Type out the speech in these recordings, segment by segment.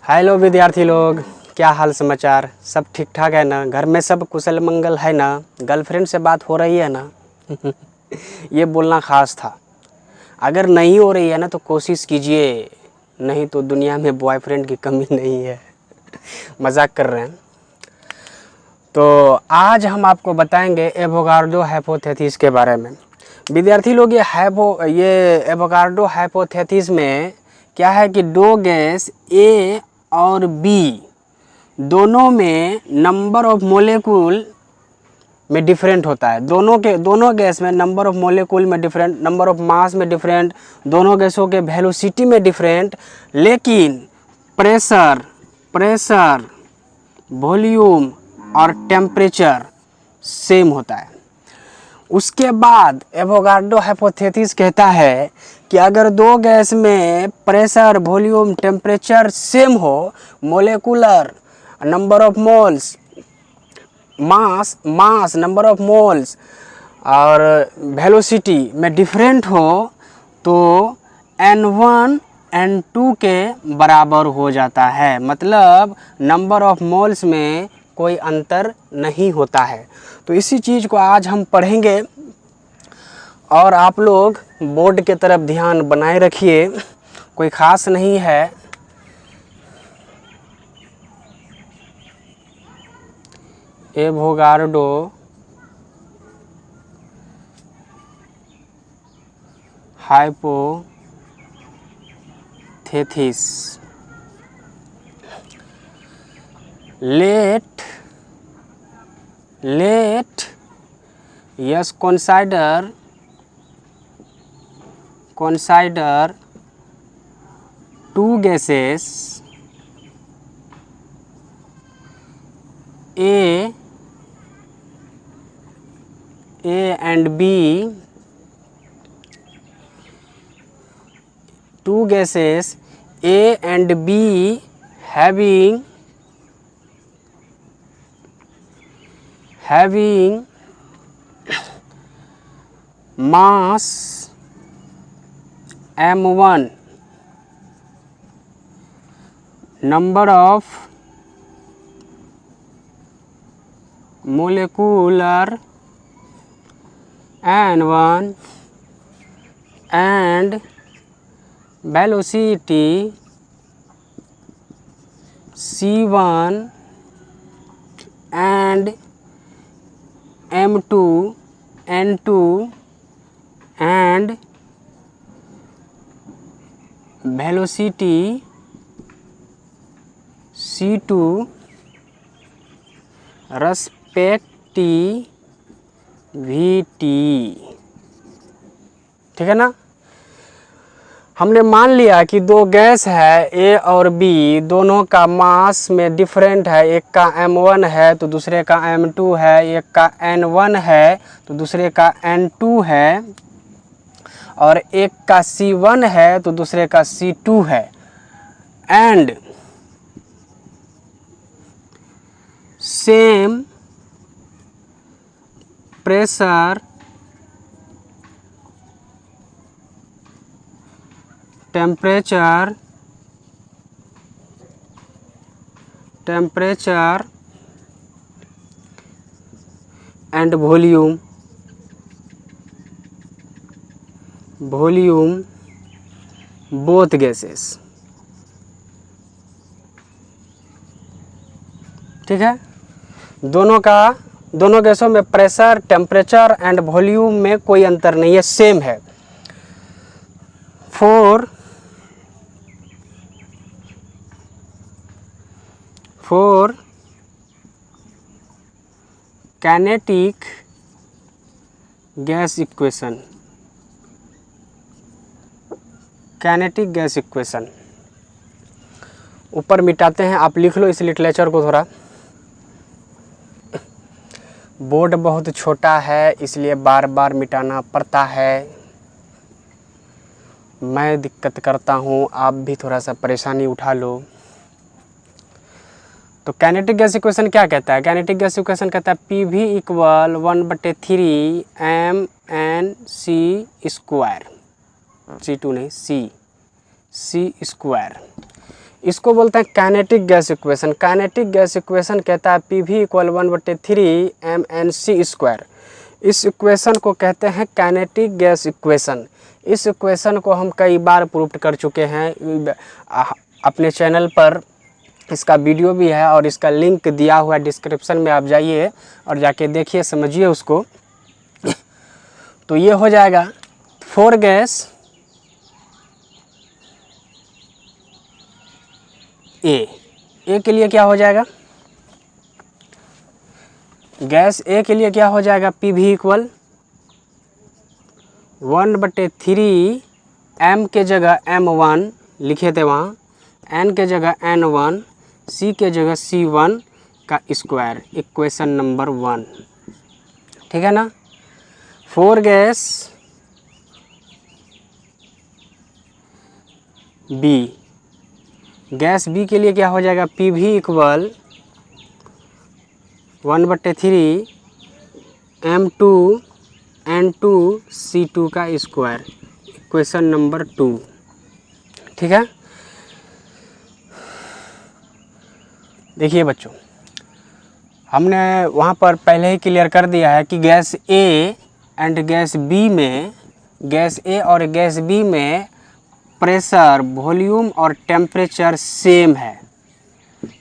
Hello विद्यार्थी लोग, क्या हाल समाचार? सब ठीक ठाक है ना? घर में सब कुशल मंगल है ना? गर्लफ्रेंड से बात हो रही है ना? ये बोलना ख़ास था। अगर नहीं हो रही है ना तो कोशिश कीजिए, नहीं तो दुनिया में बॉयफ्रेंड की कमी नहीं है। मजाक कर रहे हैं। तो आज हम आपको बताएंगे एवोगाड्रो हाइपोथेसिस के बारे में। विद्यार्थी लोग, ये एवोगाड्रो हाइपोथेसिस में क्या है कि दो गैस ए और बी दोनों में नंबर ऑफ मोलेकुल में डिफरेंट होता है। दोनों गैस में नंबर ऑफ मोलेकुल में डिफरेंट, नंबर ऑफ मास में डिफरेंट, दोनों गैसों के वेलोसिटी में डिफरेंट, लेकिन प्रेशर वॉल्यूम और टेम्परेचर सेम होता है। उसके बाद एवोगाड्रो हाइपोथेसिस कहता है कि अगर दो गैस में प्रेशर वॉल्यूम टेम्परेचर सेम हो, molecular number of moles, mass number of moles और वेलोसिटी में डिफरेंट हो, तो N1 N2 के बराबर हो जाता है। मतलब नंबर ऑफ मोल्स में कोई अंतर नहीं होता है। तो इसी चीज़ को आज हम पढ़ेंगे और आप लोग बोर्ड के तरफ ध्यान बनाए रखिए, कोई ख़ास नहीं है। Avogadro hypothesis. Let us consider two gases A and B. Two gases A and B having mass m1, number of molecular n1 and velocity c1 and m2 n2 and velocity c2 respectively। ठीक है ना? हमने मान लिया कि दो gas है ए और बी, दोनों का मास में डिफरेंट है। एक का m1 है तो दूसरे का m2 है, एक का n1 है तो दूसरे का n2 है, और एक का c1 है तो दूसरे का c2 है। And same pressure, temperature and volume both gases. ठीक है? दोनों गैसों में प्रेशर, टेम्परेचर एंड वॉल्यूम में कोई अंतर नहीं है, सेम है। for kinetic gas equation, ऊपर मिटाते हैं, आप लिख लो इस लिटरेचर को थोड़ा। बोर्ड बहुत छोटा है इसलिए बार बार मिटाना पड़ता है। मैं दिक्कत करता हूँ, आप भी थोड़ा सा परेशानी उठा लो। तो काइनेटिक गैस इक्वेशन क्या कहता है? काइनेटिक गैस इक्वेशन कहता है PV इक्वल 1/3 mNc², C2 नहीं, C² इसको बोलते हैं kinetic gas equation. Kinetic gas equation कहता है PV इक्वल 1/3 mNc²। इस इक्वेशन को कहते हैं काइनेटिक गैस इक्वेशन। इस इक्वेशन को हम कई बार प्रूव कर चुके हैं अपने चैनल पर। इसका वीडियो भी है और इसका लिंक दिया हुआ है डिस्क्रिप्शन में, आप जाइए और जाके देखिए, समझिए उसको। तो ये हो जाएगा 4 गैस ए के लिए क्या हो जाएगा, गैस ए के लिए क्या हो जाएगा, PV इक्वल 1/3 M के जगह M1 लिखे थे वहाँ, N के जगह N1, C के जगह C1 का स्क्वायर, इक्वेशन नंबर 1। ठीक है ना। 4 गैस B, गैस B के लिए क्या हो जाएगा, PV equal 1/3 M2 N2 C2 का स्क्वायर, इक्वेशन नंबर 2। ठीक है। देखिए बच्चों, हमने वहाँ पर पहले ही क्लियर कर दिया है कि gas A and gas B में, गैस A और गैस B में प्रेशर, वॉल्यूम और टेम्परेचर सेम है।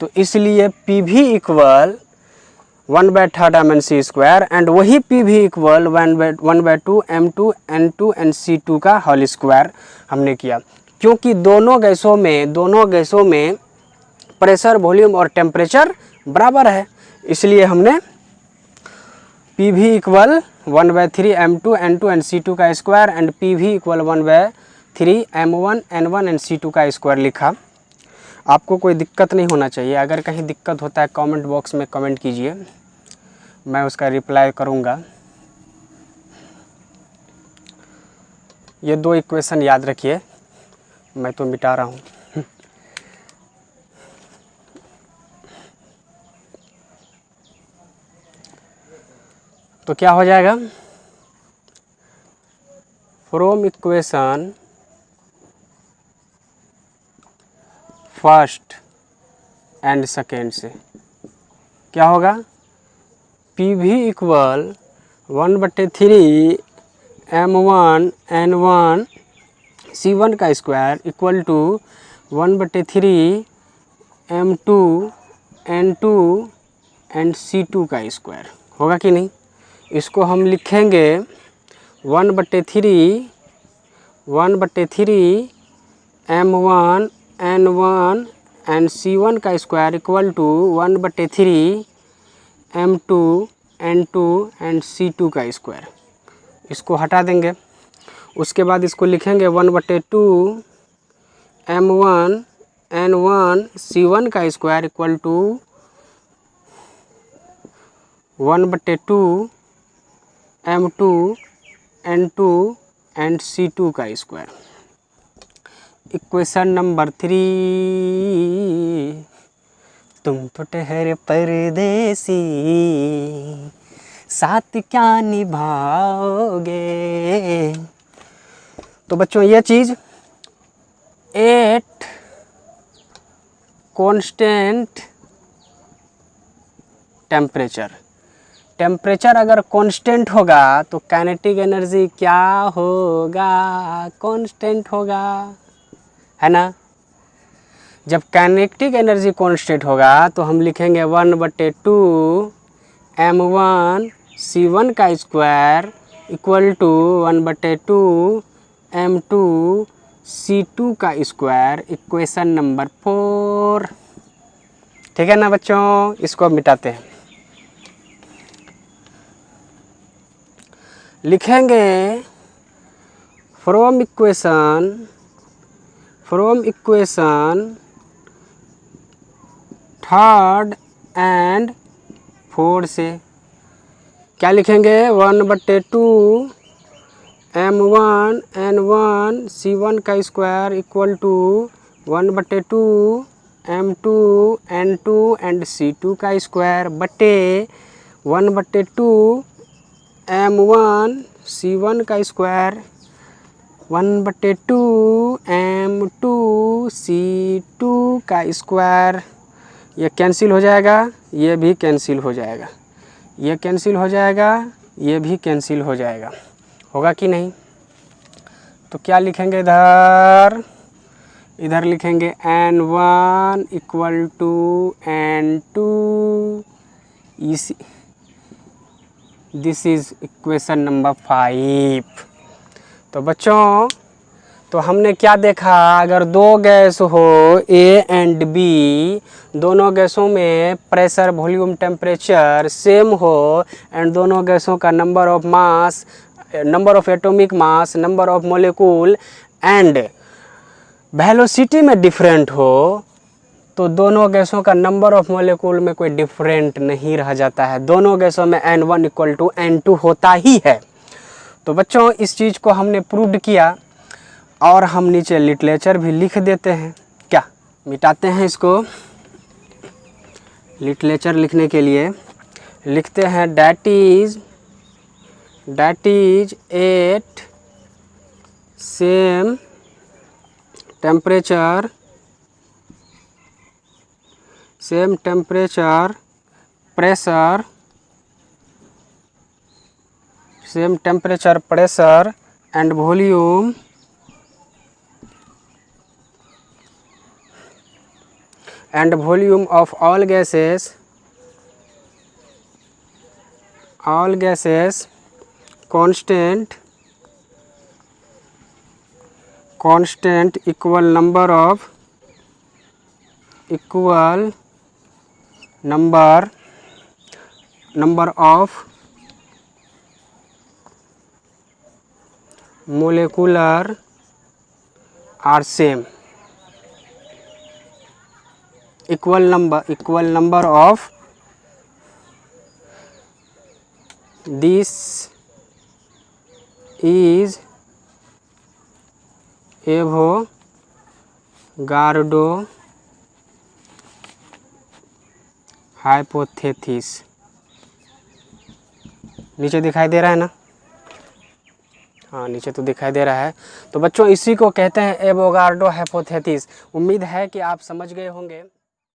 तो इसलिए PV इक्वल 1/3 mNc² एंड वही PV equal 1/2 M2 N2 and C2 का होल स्क्वायर हमने किया, क्योंकि दोनों गैसों में प्रेशर, वॉल्यूम और टेम्परेचर बराबर है। इसलिए हमने PV equal 1/3 M2 N2 and C2 का square and PV equal 1/3 M1 N1 and C2 का स्क्वायर लिखा। आपको कोई दिक्कत नहीं होना चाहिए। अगर कहीं दिक्कत होता है कमेंट बॉक्स में कमेंट कीजिए, मैं उसका रिप्लाई करूँगा। ये 2 इक्वेशन याद रखिए, मैं तो मिटा रहा हूँ। तो क्या हो जाएगा, from equation first and second से क्या होगा, PV equal 1/3 M1 N1 C1 का square equal to 1/3 M2 N2 and C2 का स्क्वायर होगा कि नहीं। इसको हम लिखेंगे 1/3 M1 N1 एंड C1 का square equal to 1/3 M2 N2 and C2 का स्क्वायर। इसको हटा देंगे। उसके बाद इसको लिखेंगे 1/2 M1 N1 C1 का square equal to 1/2 M2 N2 and C2 का स्क्वायर, इक्वेशन नंबर 3। तुम तो ठहरे परदेसी, साथ क्या निभाओगे। तो बच्चों ये चीज़ 8 कांस्टेंट टेम्परेचर अगर कांस्टेंट होगा तो काइनेटिक एनर्जी क्या होगा, कांस्टेंट होगा, है ना। जब काइनेटिक एनर्जी कांस्टेंट होगा तो हम लिखेंगे 1/2 M1 C1 का square equal to 1/2 M2 C2 का स्क्वायर, इक्वेशन नंबर 4। ठीक है ना बच्चों, इसको मिटाते हैं। लिखेंगे from equation third and fourth से क्या लिखेंगे, 1/2 M1 N1 C1 का square equal to 1/2 M2 N2 and C2 का स्क्वायर बटे 1/2 M1 C1 का स्क्वायर 1/2m2c2 का स्क्वायर, ये कैंसिल हो जाएगा, ये भी कैंसिल हो जाएगा, ये कैंसिल हो जाएगा, ये भी कैंसिल हो जाएगा, होगा कि नहीं। तो क्या लिखेंगे इधर, इधर लिखेंगे n1 इक्वल टू n2, इसी दिस इज़ इक्वेशन नंबर 5। तो बच्चों, तो हमने क्या देखा, अगर दो गैस हो A एंड B, दोनों गैसों में प्रेशर, वॉल्यूम, टेम्परेचर सेम हो एंड दोनों गैसों का number of mass, number of atomic mass, number of molecule and velocity में डिफरेंट हो, तो दोनों गैसों का नंबर ऑफ मॉलिक्यूल में कोई डिफरेंट नहीं रह जाता है, दोनों गैसों में n1 इक्वल टू n2 होता ही है। तो बच्चों, इस चीज़ को हमने प्रूव्ड किया और हम नीचे लिटरेचर भी लिख देते हैं। क्या मिटाते हैं इसको, लिटरेचर लिखने के लिए लिखते हैं that is at same temperature, pressure and volume of all gases constant equal number of molecular are same, equal number of this is Avogadro hypothesis। नीचे दिखाई दे रहा है ना, हाँ नीचे तो दिखाई दे रहा है। तो बच्चों, इसी को कहते हैं एवोगाड्रो हाइपोथेसिस। उम्मीद है कि आप समझ गए होंगे।